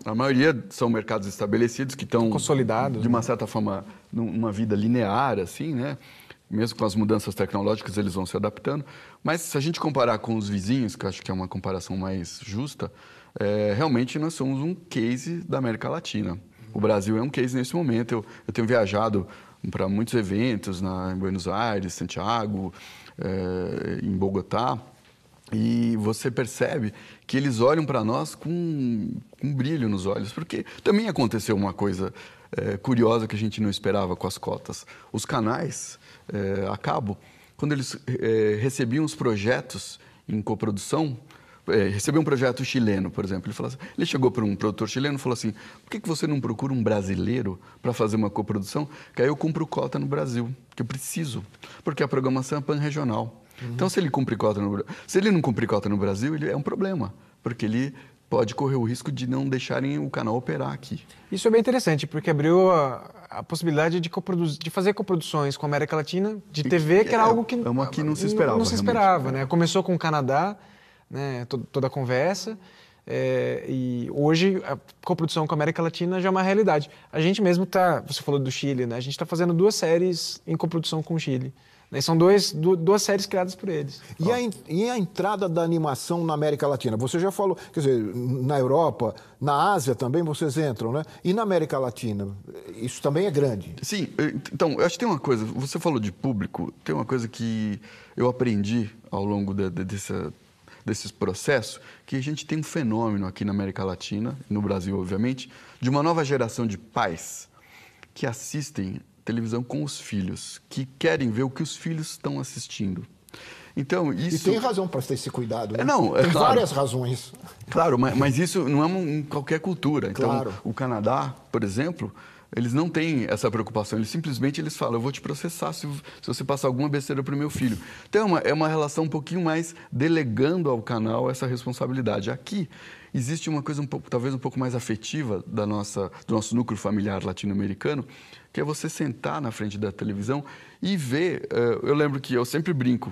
A maioria são mercados estabelecidos que estão consolidados, de uma certa forma, numa vida linear, assim, né? Mesmo com as mudanças tecnológicas, eles vão se adaptando. Mas se a gente comparar com os vizinhos, que eu acho que é uma comparação mais justa, realmente nós somos um case da América Latina. O Brasil é um case nesse momento. Eu tenho viajado para muitos eventos em Buenos Aires, Santiago, em Bogotá, e você percebe que eles olham para nós com um brilho nos olhos, porque também aconteceu uma coisa curiosa que a gente não esperava com as cotas. Os canais a cabo, quando eles recebiam os projetos em coprodução, recebeu um projeto chileno, por exemplo. Ele chegou para um produtor chileno e falou assim: por que você não procura um brasileiro para fazer uma coprodução? Que aí eu cumpro cota no Brasil, que eu preciso, porque a programação é pan-regional. Então, se ele não cumprir cota no Brasil, ele é um problema, porque ele pode correr o risco de não deixarem o canal operar aqui. Isso é bem interessante, porque abriu a possibilidade de fazer coproduções com a América Latina, de TV, que era algo que aqui não se esperava. Não se esperava, né? Começou com o Canadá, né? Toda a conversa, e hoje a coprodução com a América Latina já é uma realidade. A gente mesmo você falou do Chile, né? A gente está fazendo 2 séries em coprodução com o Chile. E são 2 séries criadas por eles. E a entrada da animação na América Latina? Você já falou, quer dizer, na Europa, na Ásia também vocês entram, né? E na América Latina? Isso também é grande. Sim, então, eu acho que tem uma coisa, você falou de público, tem uma coisa que eu aprendi ao longo desses processos, que a gente tem um fenômeno aqui na América Latina, no Brasil, obviamente, de uma nova geração de pais que assistem televisão com os filhos, que querem ver o que os filhos estão assistindo. Então, isso... E tem razão para ter esse cuidado, né? Tem Claro, várias razões. Claro, mas isso não é em qualquer cultura. Então, claro. O Canadá, por exemplo, eles não têm essa preocupação. Eles simplesmente falam, eu vou te processar se você passar alguma besteira para o meu filho. Então, é uma relação um pouquinho mais delegando ao canal essa responsabilidade. Aqui, existe uma coisa talvez um pouco mais afetiva do nosso núcleo familiar latino-americano, que é você sentar na frente da televisão e ver... Eu lembro que eu sempre brinco,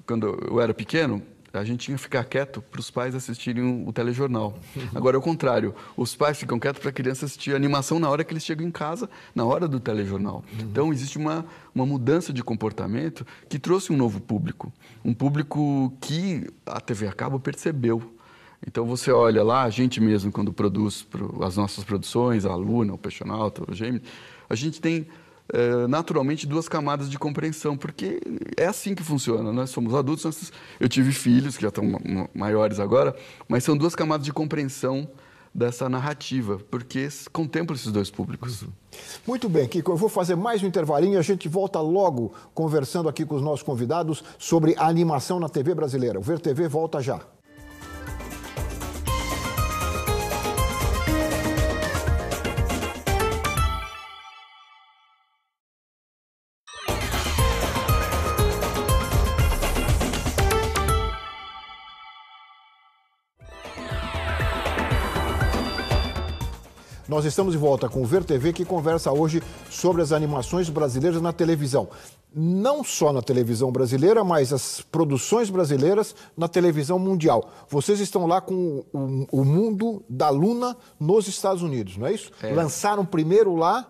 quando eu era pequeno, a gente tinha que ficar quieto para os pais assistirem o telejornal. Agora é o contrário, os pais ficam quietos para a criança assistir a animação na hora que eles chegam em casa, na hora do telejornal. Então existe uma mudança de comportamento que trouxe um novo público, um público que a TV a cabo percebeu. Então você olha lá, a gente mesmo quando produz as nossas produções, a Luna, o Peixonauta, o Gemini, a gente tem naturalmente 2 camadas de compreensão, porque é assim que funciona. Nós somos adultos, eu tive filhos que já estão maiores agora, mas são 2 camadas de compreensão dessa narrativa, porque contempla esses 2 públicos. Muito bem, Kiko, eu vou fazer mais um intervalinho e a gente volta logo conversando aqui com os nossos convidados sobre a animação na TV brasileira. O Ver TV volta já. Nós estamos de volta com o Ver TV, que conversa hoje sobre as animações brasileiras na televisão. Não só na televisão brasileira, mas as produções brasileiras na televisão mundial. Vocês estão lá com o Mundo da Luna nos Estados Unidos, não é isso? Lançaram primeiro lá,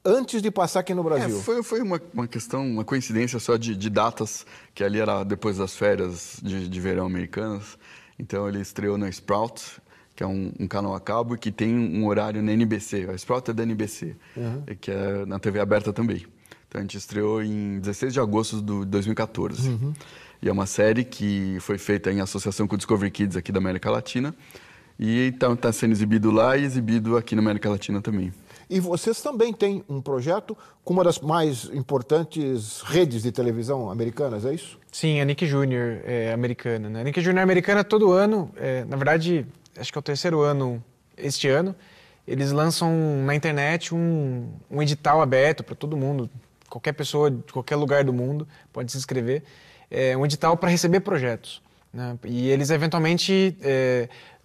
antes de passar aqui no Brasil. Foi uma questão, uma coincidência só de datas, que ali era depois das férias de verão americanas. Então ele estreou na Sprout, que é um canal a cabo e que tem um horário na NBC. A Sprout é da NBC, que é na TV aberta também. Então a gente estreou em 16 de agosto de 2014. E é uma série que foi feita em associação com o Discovery Kids aqui da América Latina. E então está sendo exibido lá e exibido aqui na América Latina também. E vocês também têm um projeto com uma das mais importantes redes de televisão americanas, é isso? Sim, a Nick Jr. é americana, né? A Nick Jr. é americana todo ano, na verdade, acho que é o 3º ano este ano. Eles lançam na internet um edital aberto para todo mundo, qualquer pessoa de qualquer lugar do mundo pode se inscrever. É um edital para receber projetos, né? E eles eventualmente...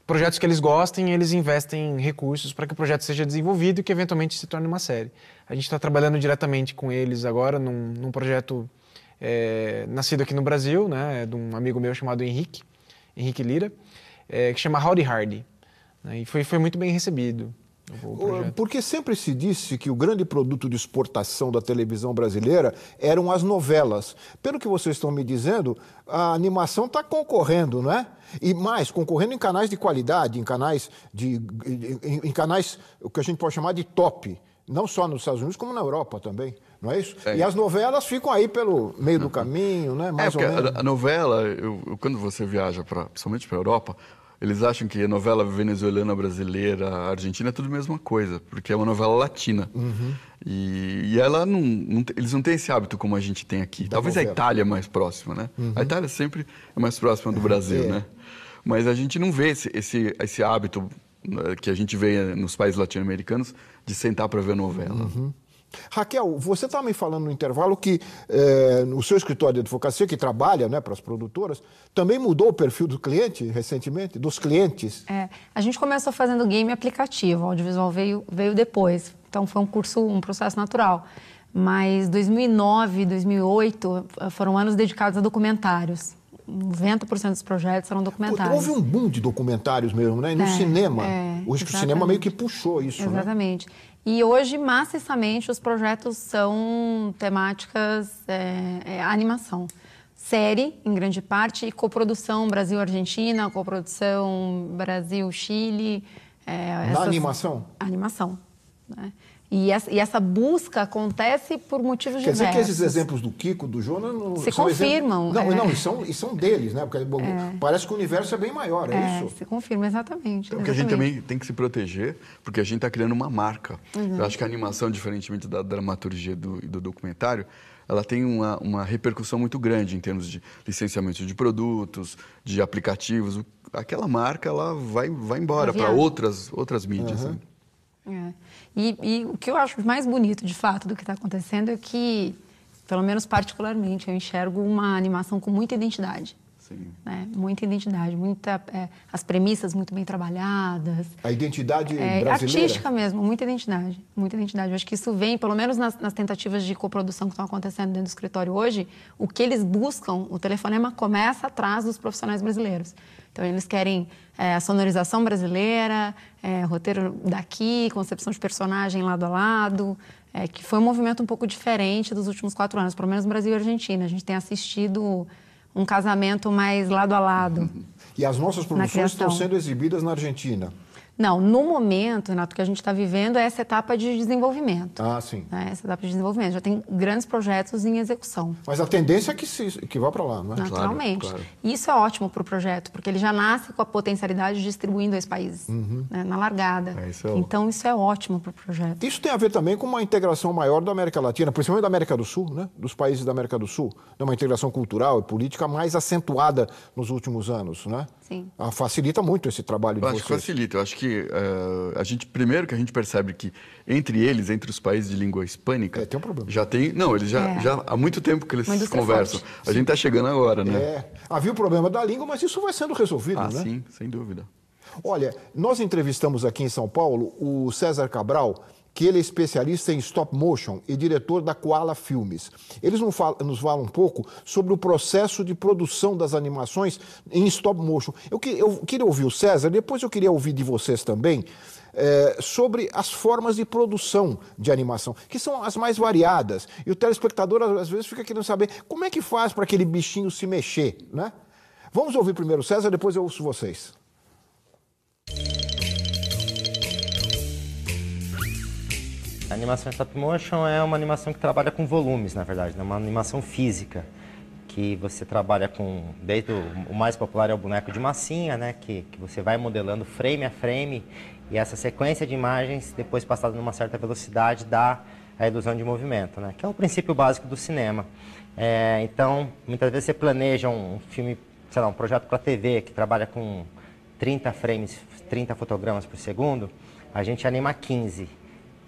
projetos que eles gostem, eles investem recursos para que o projeto seja desenvolvido e que eventualmente se torne uma série. A gente está trabalhando diretamente com eles agora num projeto nascido aqui no Brasil, né, de um amigo meu chamado Henrique Lira, que chama Howdy Hardy, né, e foi muito bem recebido. Porque sempre se disse que o grande produto de exportação da televisão brasileira eram as novelas. Pelo que vocês estão me dizendo, a animação está concorrendo, não é? E mais, concorrendo em canais de qualidade, em canais o que a gente pode chamar de top, não só nos Estados Unidos, como na Europa também, não é isso? E as novelas ficam aí pelo meio do caminho, né? Mais ou menos. A novela, quando você viaja, principalmente para a Europa, eles acham que a novela venezuelana, brasileira, argentina é tudo a mesma coisa, porque é uma novela latina. E ela eles não têm esse hábito como a gente tem aqui. Talvez novela. A Itália é mais próxima, né? A Itália sempre é mais próxima do Brasil, né? Mas a gente não vê esse hábito que a gente vê nos países latino-americanos de sentar para ver novela. Raquel, você estava me falando no intervalo que no seu escritório de advocacia, que trabalha, né, para as produtoras, também mudou o perfil do cliente recentemente, dos clientes. A gente começou fazendo game aplicativo, o audiovisual veio depois, então foi um processo natural. Mas 2009, 2008 foram anos dedicados a documentários. 90% dos projetos eram documentários. Houve um boom de documentários mesmo, né? E no cinema. Hoje o cinema meio que puxou isso, exatamente. Né? E hoje, maciçamente, os projetos são temáticas animação. Série, em grande parte, e coprodução Brasil-Argentina, coprodução Brasil-Chile. Animação? Animação. Né? E essa busca acontece por motivos diversos. Quer dizer que esses exemplos do Kiko, do Jonas... Se confirmam. E são deles, né? Porque parece que o universo é bem maior, é isso? Se confirma, exatamente. Porque a gente também tem que se proteger, porque a gente está criando uma marca. Eu acho que a animação, diferentemente da dramaturgia e do documentário, ela tem uma repercussão muito grande em termos de licenciamento de produtos, de aplicativos. Aquela marca, ela vai embora para outras mídias. Né? E o que eu acho mais bonito, de fato, do que está acontecendo é que, pelo menos particularmente, eu enxergo uma animação com muita identidade. Sim. Né? Muita identidade, as premissas muito bem trabalhadas. A identidade brasileira? Artística mesmo, muita identidade. Eu acho que isso vem, pelo menos nas tentativas de coprodução que estão acontecendo dentro do escritório hoje, o que eles buscam, o telefonema começa atrás dos profissionais brasileiros. Então, eles querem a sonorização brasileira, roteiro daqui, concepção de personagem lado a lado, que foi um movimento um pouco diferente dos últimos 4 anos, pelo menos no Brasil e Argentina. A gente tem assistido um casamento mais lado a lado. E as nossas produções estão sendo exibidas na Argentina? Não, no momento, Renato, o que a gente está vivendo é essa etapa de desenvolvimento. Ah, sim. Essa etapa de desenvolvimento. Já tem grandes projetos em execução. Mas a tendência é que vá para lá, não é? Naturalmente. Claro. E isso é ótimo para o projeto, porque ele já nasce com a potencialidade de distribuir em 2 países, né, na largada. Então, isso é ótimo para o projeto. Isso tem a ver também com uma integração maior da América Latina, principalmente da América do Sul, né? Dos países da América do Sul. Uma integração cultural e política mais acentuada nos últimos anos, né? Sim. Facilita muito esse trabalho de vocês. Eu acho que facilita. Eu acho que primeiro que a gente percebe que entre os países de língua hispânica... tem um problema. Já tem... Não, eles já há muito tempo que eles conversam. A gente está chegando agora, né? Havia o problema da língua, mas isso vai sendo resolvido, né? Sim, sem dúvida. Olha, nós entrevistamos aqui em São Paulo o César Cabral, que ele é especialista em stop motion e diretor da Koala Filmes. Eles nos falam um pouco sobre o processo de produção das animações em stop motion. Eu queria ouvir o César, depois eu queria ouvir de vocês também sobre as formas de produção de animação, que são as mais variadas. E o telespectador, às vezes, fica querendo saber como é que faz para aquele bichinho se mexer, né? Vamos ouvir primeiro o César, depois eu ouço vocês. A animação stop motion é uma animação que trabalha com volumes, na verdade, é uma animação física, que você trabalha desde o mais popular é o boneco de massinha, né, que você vai modelando frame a frame, e essa sequência de imagens, depois passada numa certa velocidade, dá a ilusão de movimento, né, que é o princípio básico do cinema. Então, muitas vezes você planeja um filme, sei lá, um projeto para TV, que trabalha com 30 frames, 30 fotogramas por segundo, a gente anima 15.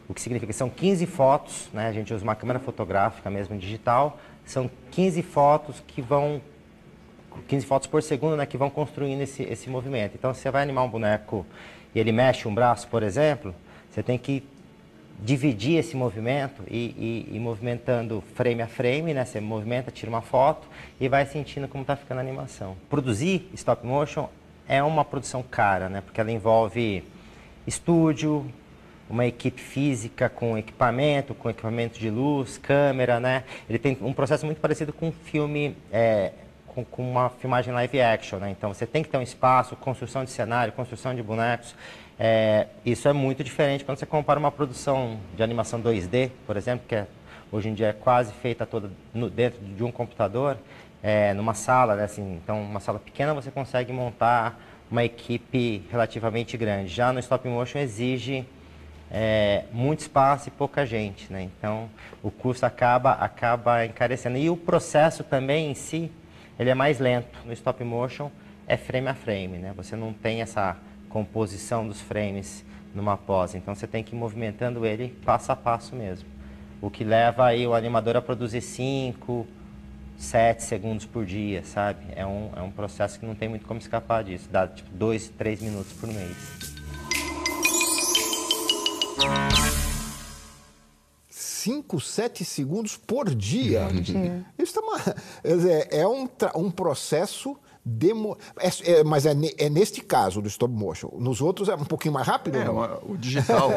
O que significa que são 15 fotos, né? A gente usa uma câmera fotográfica mesmo digital, são 15 fotos 15 fotos por segundo, né, que vão construindo esse movimento. Então, se você vai animar um boneco e ele mexe um braço, por exemplo, você tem que dividir esse movimento e movimentando frame a frame, né? Você movimenta, tira uma foto e vai sentindo como está ficando a animação. Produzir stop motion é uma produção cara, né? Porque ela envolve estúdio, uma equipe física com equipamento de luz, câmera, né? Ele tem um processo muito parecido com um filme, com uma filmagem live action, né? Então você tem que ter um espaço, construção de cenário, construção de bonecos. Isso é muito diferente quando você compara uma produção de animação 2D, por exemplo, que hoje em dia é quase feita toda dentro de um computador, numa sala, né? Assim, então uma sala pequena você consegue montar uma equipe relativamente grande. Já no stop motion exige muito espaço e pouca gente, né? Então o custo acaba encarecendo. E o processo também em si, ele é mais lento. No stop motion é frame a frame, né? Você não tem essa composição dos frames numa pose, então você tem que ir movimentando ele passo a passo mesmo. O que leva aí o animador a produzir 5, 7 segundos por dia, sabe? É um processo que não tem muito como escapar disso. Dá tipo 2, 3 minutos por mês. 5, 7 segundos por dia. Isso é um processo... mas é neste caso do stop motion. Nos outros é um pouquinho mais rápido? O digital...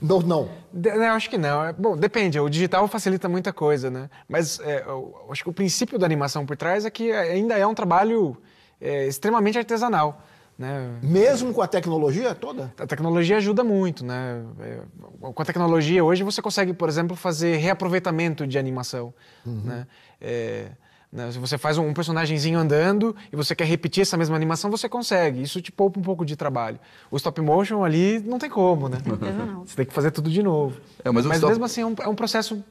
não. Eu acho que não. Bom, depende. O digital facilita muita coisa, né? Mas eu acho que o princípio da animação por trás é que ainda é um trabalho extremamente artesanal. Né? Mesmo com a tecnologia toda? A tecnologia ajuda muito, né? Com a tecnologia hoje você consegue, por exemplo, fazer reaproveitamento de animação, né? Se você faz um personagemzinho andando e você quer repetir essa mesma animação, você consegue. Isso te poupa um pouco de trabalho. O stop motion ali não tem como, né? Você tem que fazer tudo de novo. Mas mesmo assim é um processo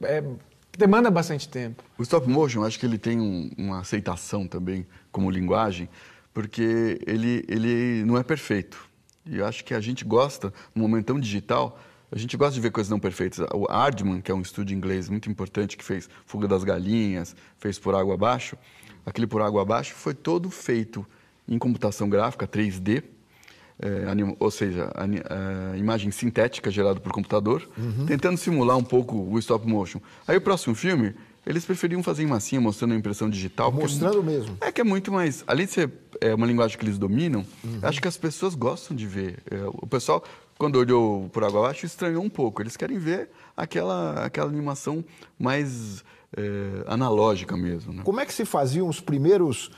que demanda bastante tempo. O stop motion, acho que ele tem uma aceitação também como linguagem, porque ele não é perfeito. E eu acho que a gente gosta, no momento tão digital, a gente gosta de ver coisas não perfeitas. O Aardman, que é um estúdio inglês muito importante, que fez Fuga das Galinhas, fez Por Água Abaixo, aquele Por Água Abaixo foi todo feito em computação gráfica, 3D, ou seja, imagem sintética gerada por computador, tentando simular um pouco o stop motion. Aí o próximo filme... Eles preferiam fazer em massinha, mostrando a impressão digital. Mostrando mesmo. Que é muito mais... Além de ser uma linguagem que eles dominam, acho que as pessoas gostam de ver. O pessoal, quando olhou Por Água Abaixo, estranhou um pouco. Eles querem ver aquela animação mais analógica mesmo. Né? Como é que se faziam os primeiros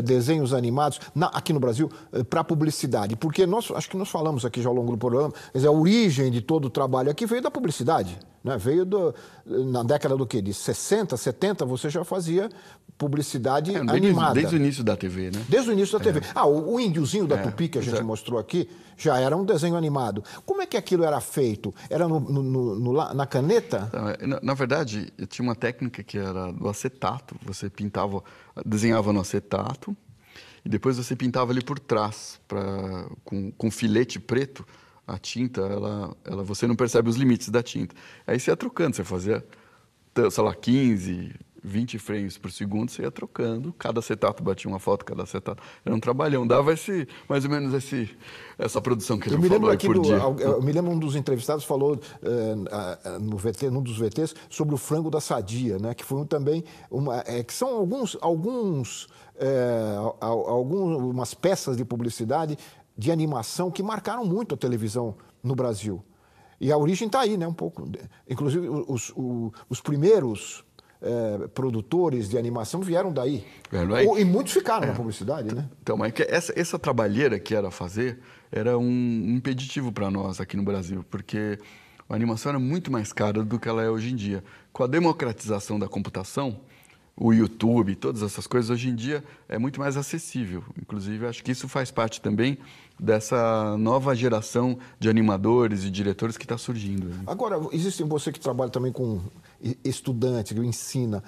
desenhos animados aqui no Brasil para publicidade? Porque acho que nós falamos aqui já ao longo do programa, a origem de todo o trabalho aqui veio da publicidade. Né? Veio na década do quê? De 60, 70, você já fazia publicidade animada. Desde o início da TV, né? Desde o início da TV. O índiozinho da Tupi, que a gente mostrou aqui, já era um desenho animado. Como é que aquilo era feito? Era na caneta? Na verdade, tinha uma técnica que era do acetato. Você desenhava no acetato e depois você pintava ali por trás, com filete preto. A tinta, você não percebe os limites da tinta. Aí você ia trocando, você fazia, sei lá, 15, 20 frames por segundo, você ia trocando. Cada acetato batia uma foto, cada acetato. Era um trabalhão, dava mais ou menos essa produção que ele falou aí por dia. Eu me lembro um dos entrevistados falou num dos VTs sobre o frango da Sadia, né? Que foi também que são algumas peças de publicidade de animação que marcaram muito a televisão no Brasil. E a origem está aí, né, um pouco. Inclusive, os primeiros produtores de animação vieram daí. E muitos ficaram na publicidade, né? Então, mas essa trabalheira que era fazer era um impeditivo para nós aqui no Brasil, porque a animação era muito mais cara do que ela é hoje em dia. Com a democratização da computação, o YouTube, todas essas coisas, hoje em dia é muito mais acessível. Inclusive, acho que isso faz parte também dessa nova geração de animadores e diretores que está surgindo. Agora, você que trabalha também com estudantes, que ensina,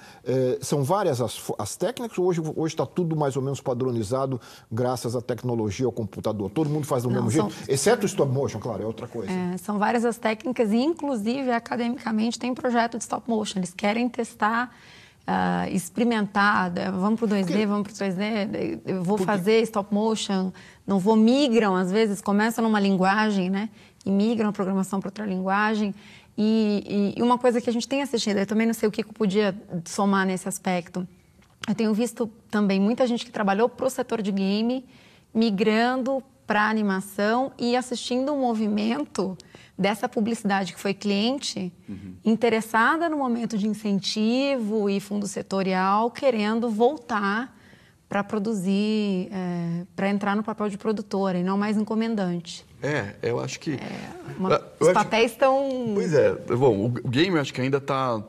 são várias as técnicas ou hoje está tudo mais ou menos padronizado graças à tecnologia, ao computador? Todo mundo faz do mesmo jeito? Exceto o stop motion, claro, é outra coisa. São várias as técnicas e, inclusive, academicamente tem projeto de stop motion. Eles querem testar... experimentar, vamos para o 2D, vamos para o 3D, eu vou fazer stop motion, migram, às vezes, começam numa linguagem, né, e migram a programação para outra linguagem, e uma coisa que a gente tem assistido, eu também não sei o que eu podia somar nesse aspecto, eu tenho visto também muita gente que trabalhou para o setor de game, migrando para a animação e assistindo um movimento dessa publicidade que foi cliente, interessada no momento de incentivo e fundo setorial, querendo voltar para produzir, para entrar no papel de produtora e não mais encomendante. Eu acho que... Os papéis estão... Pois é. Bom, o game eu acho que ainda está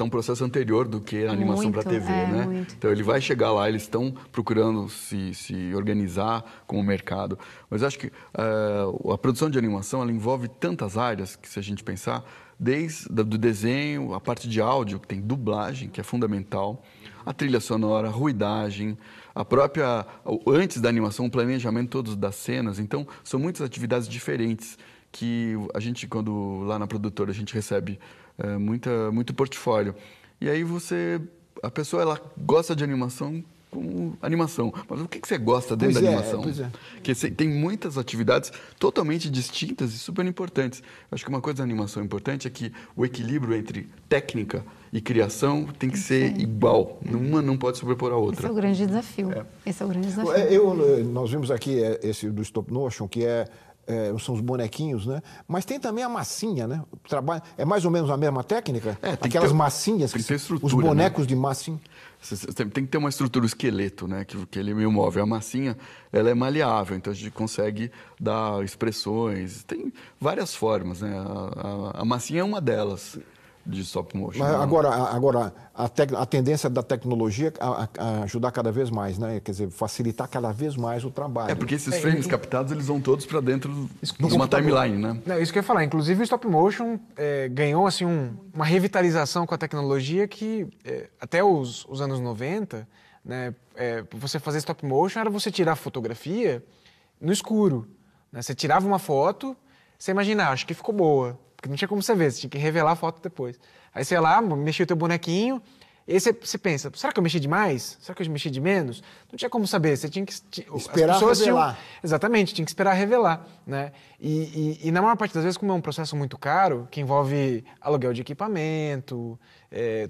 um processo anterior do que a animação para TV, né? Muito. Então ele vai chegar lá, eles estão procurando se organizar como mercado. Mas eu acho que a produção de animação ela envolve tantas áreas que, se a gente pensar, desde do desenho, a parte de áudio, que tem dublagem, que é fundamental, a trilha sonora, a ruidagem, a própria, antes da animação, o planejamento todos das cenas. Então, são muitas atividades diferentes que a gente, quando lá na produtora, a gente recebe muito portfólio. E aí a pessoa, ela gosta de animação como animação. Mas o que você gosta dentro da animação? Pois é. Porque tem muitas atividades totalmente distintas e super importantes. Acho que uma coisa da animação importante é que o equilíbrio entre técnica e criação tem que ser igual. Uma não pode sobrepor a outra. Esse é o grande desafio. Esse é o grande desafio. Nós vimos aqui esse do stop motion, que são os bonequinhos, né? Mas tem também a massinha, né? É mais ou menos a mesma técnica? Aquelas massinhas, os bonecos, né? De massinha. Tem que ter uma estrutura, o esqueleto, né? Que ele é meio móvel. A massinha, ela é maleável, então a gente consegue dar expressões. Tem várias formas, né? A massinha é uma delas de stop motion. Mas agora a tendência da tecnologia a ajudar cada vez mais, né? Quer dizer, facilitar cada vez mais o trabalho. Porque esses frames captados, eles vão todos para dentro de uma timeline, né? Não, isso que eu ia falar. Inclusive, o stop motion ganhou assim, uma revitalização com a tecnologia que até os anos 90, né, você fazer stop motion era você tirar a fotografia no escuro. Né? Você tirava uma foto, você imaginava, acho que ficou boa. Porque não tinha como você ver, você tinha que revelar a foto depois. Aí você ia lá, mexia o teu bonequinho, e aí você pensa, será que eu mexi demais? Será que eu mexi de menos? Não tinha como saber, você tinha que... Esperar revelar. Exatamente, tinha que esperar revelar. Né? E na maior parte das vezes, como é um processo muito caro, que envolve aluguel de equipamento,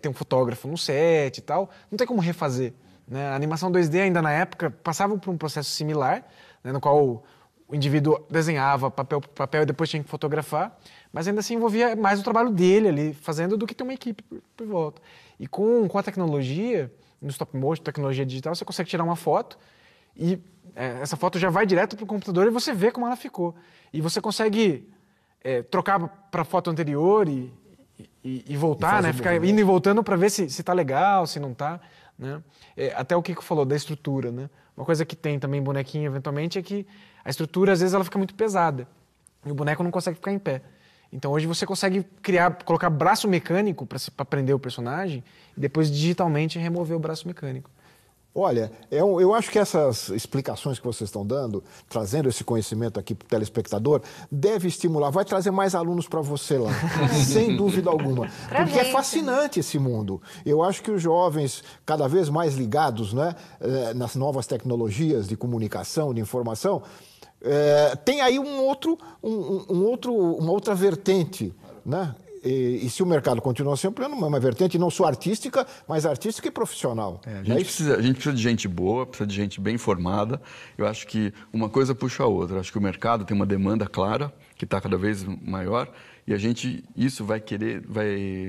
tem um fotógrafo no set e tal, não tem como refazer. Né? A animação 2D ainda na época passava por um processo similar, né, no qual o indivíduo desenhava papel por papel e depois tinha que fotografar, mas ainda assim envolvia mais o trabalho dele ali fazendo do que ter uma equipe por volta. E com a tecnologia, no stop motion, tecnologia digital, você consegue tirar uma foto e essa foto já vai direto para o computador e você vê como ela ficou. E você consegue trocar para a foto anterior e voltar, né? Ficar indo e voltando para ver se está legal, se não está. Né? Até o Kiko falou da estrutura. Né? Uma coisa que tem também bonequinho, eventualmente, é que a estrutura, às vezes, ela fica muito pesada. E o boneco não consegue ficar em pé. Então, hoje você consegue colocar braço mecânico para prender o personagem e depois, digitalmente, remover o braço mecânico. Olha, eu acho que essas explicações que vocês estão dando, trazendo esse conhecimento aqui para o telespectador, deve estimular, vai trazer mais alunos para você lá, sem dúvida alguma. Porque é fascinante esse mundo. Eu acho que os jovens, cada vez mais ligados, né, nas novas tecnologias de comunicação, de informação, tem aí uma outra vertente, né? E se o mercado continua sempre uma vertente não só artística, mas artística e profissional. A gente precisa de gente boa, precisa de gente bem formada. Eu acho que uma coisa puxa a outra. Eu acho que o mercado tem uma demanda clara, que está cada vez maior, e isso vai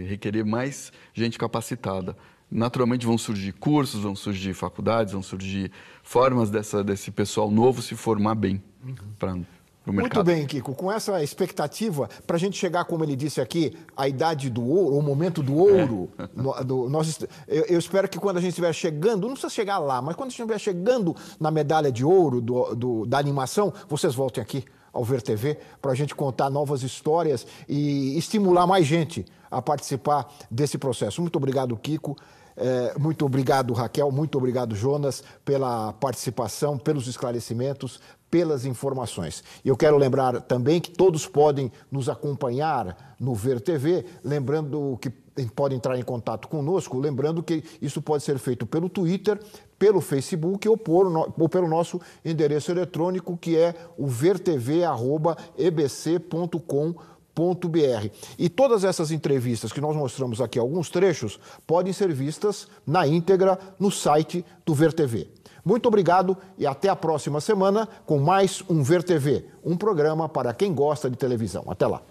requerer mais gente capacitada. Naturalmente vão surgir cursos, vão surgir faculdades, vão surgir formas desse pessoal novo se formar bem para Muito bem, Kiko. Com essa expectativa, para a gente chegar, como ele disse aqui, à idade do ouro, o momento do ouro, eu espero que quando a gente estiver chegando, não precisa chegar lá, mas quando a gente estiver chegando na medalha de ouro da animação, vocês voltem aqui ao Ver TV para a gente contar novas histórias e estimular mais gente a participar desse processo. Muito obrigado, Kiko. Muito obrigado, Raquel. Muito obrigado, Jonas, pela participação, pelos esclarecimentos, pelas informações. Eu quero lembrar também que todos podem nos acompanhar no Ver TV, lembrando que podem entrar em contato conosco, lembrando que isso pode ser feito pelo Twitter, pelo Facebook ou pelo nosso endereço eletrônico, que é o vertv@ebc.com.br. E todas essas entrevistas que nós mostramos aqui, alguns trechos, podem ser vistas na íntegra no site do Ver TV. Muito obrigado e até a próxima semana com mais um Ver TV, um programa para quem gosta de televisão. Até lá.